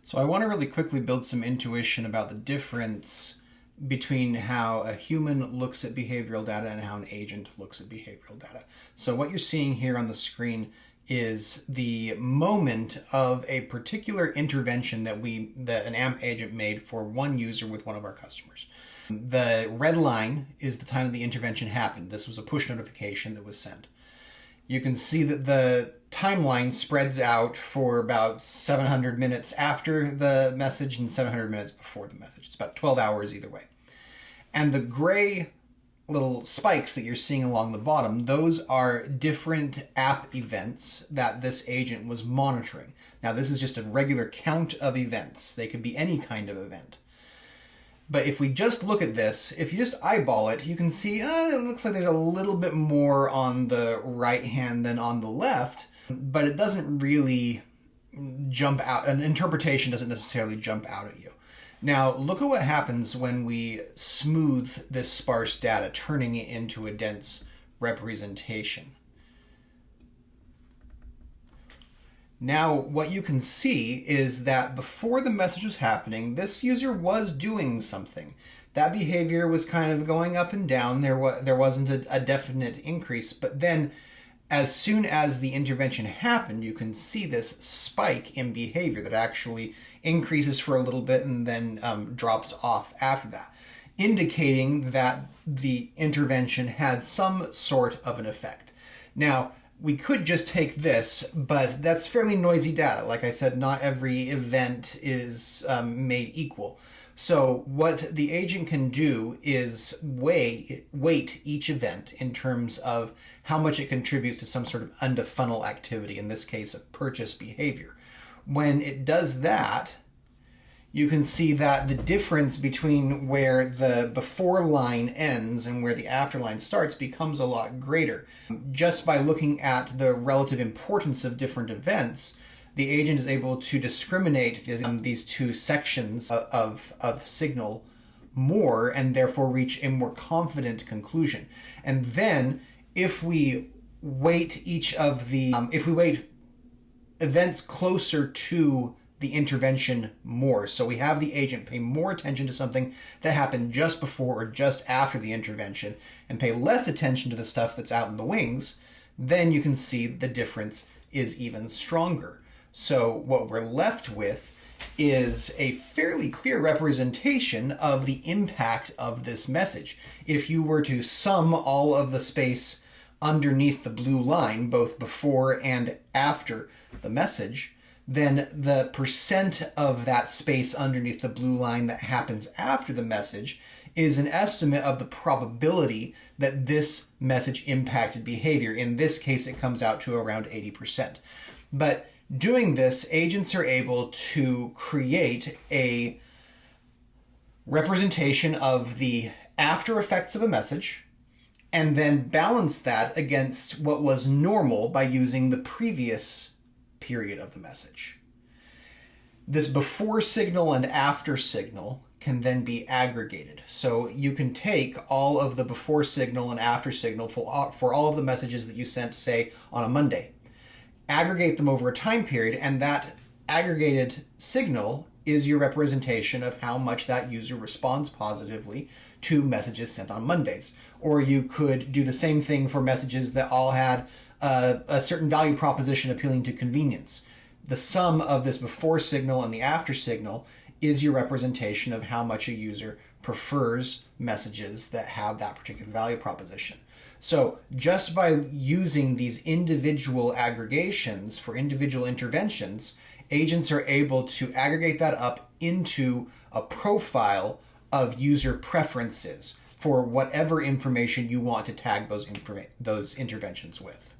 So I want to really quickly build some intuition about the difference between how a human looks at behavioral data and how an agent looks at behavioral data. So what you're seeing here on the screen is the moment of a particular intervention that an Aampe agent made for one user with one of our customers. The red line is the time that the intervention happened. This was a push notification that was sent. You can see that the timeline spreads out for about 700 minutes after the message and 700 minutes before the message. It's about 12 hours either way. And the gray little spikes that you're seeing along the bottom, those are different app events that this agent was monitoring. Now, this is just a regular count of events. They could be any kind of event. But if we just look at this, if you just eyeball it, you can see it looks like there's a little bit more on the right hand than on the left, but it doesn't really jump out. An interpretation doesn't necessarily jump out at you. Now, look at what happens when we smooth this sparse data, turning it into a dense representation. Now, what you can see is that before the message was happening, this user was doing something. That behavior was kind of going up and down. There wasn't a definite increase, but then as soon as the intervention happened, you can see this spike in behavior that actually increases for a little bit and then drops off after that, indicating that the intervention had some sort of an effect. Now, we could just take this, but that's fairly noisy data. Like I said, not every event is made equal. So what the agent can do is weight each event in terms of how much it contributes to some sort of end-of-funnel activity, in this case, a purchase behavior. When it does that, you can see that the difference between where the before line ends and where the after line starts becomes a lot greater. Just by looking at the relative importance of different events, the agent is able to discriminate these two sections of signal more and therefore reach a more confident conclusion. And then if we weight if we weight events closer to the intervention more, so we have the agent pay more attention to something that happened just before or just after the intervention and pay less attention to the stuff that's out in the wings, then you can see the difference is even stronger. So what we're left with is a fairly clear representation of the impact of this message. If you were to sum all of the space underneath the blue line, both before and after the message, then the percent of that space underneath the blue line that happens after the message is an estimate of the probability that this message impacted behavior. In this case, it comes out to around 80%. But doing this, agents are able to create a representation of the after effects of a message and then balance that against what was normal by using the previous period of the message. This before signal and after signal can then be aggregated. So you can take all of the before signal and after signal for all of the messages that you sent, say, on a Monday, aggregate them over a time period, and that aggregated signal is your representation of how much that user responds positively to messages sent on Mondays. Or you could do the same thing for messages that all had a certain value proposition appealing to convenience. The sum of this before signal and the after signal is your representation of how much a user prefers messages that have that particular value proposition. So just by using these individual aggregations for individual interventions, agents are able to aggregate that up into a profile of user preferences for whatever information you want to tag those interventions with.